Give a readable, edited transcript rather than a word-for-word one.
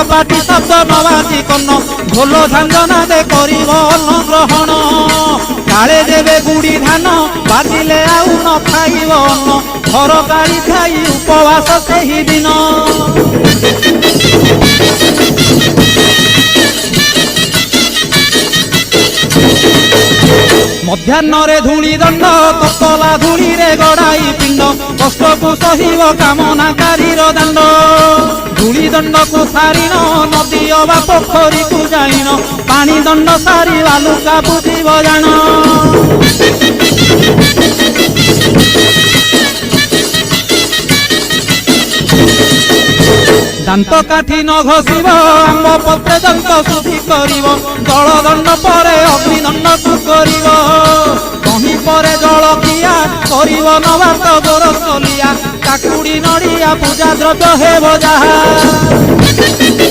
କବାଟି ଶବ୍ଦ ନବାଜି କର୍ଣ୍ଣ ଢୋଲ ଝାଞ୍ଜନା ଦେ କରିବ ଅନ୍ନ ଗ୍ରହଣ କାଳେ ଦେବେ ଗୁଡ଼ି ଧାନ ବାଜିଲେ ଆଉ ନ ଖାଇବ ଅନ୍ନ ଘର ଗାଳି ଖାଇ ଉପବାସ ସେହି ଦିନ। ମଧ୍ୟାହ୍ନରେ ଧୂଳି ଦଣ୍ଡ ତତଲା ଧୂଳିରେ ଗଡ଼ାଇ ପିଣ୍ଡ କଷ୍ଟକୁ ସହିବ କାମନାକାରୀର ଦାଣ୍ଡ ଧୂଳି ଦଣ୍ଡକୁ ସାରିଣ ନଦୀ ଅବା ପୋଖରୀକୁ ଯାଇନ ପାଣି ଦଣ୍ଡ ସାରି ବାଲୁକା ବୁଝିବ ଜାଣ। ଦାନ୍ତ କାଠି ନ ଘଷିବ ଆମ୍ବ ପତ୍ରେ ଦନ୍ତ ଶୁଦ୍ଧି କରିବ ଜଳ ଦଣ୍ଡ ପରେ ଅଗ୍ନିଦଣ୍ଡକୁ କରିବ କହିଁ ପରେ ଜଳଖିଆ କରିବ ନବାତ ଗୋରସଲିଆ କାକୁଡ଼ି ନଡ଼ିଆ ପୂଜା ଦ୍ରବ୍ୟ ହେବ ଯାହା।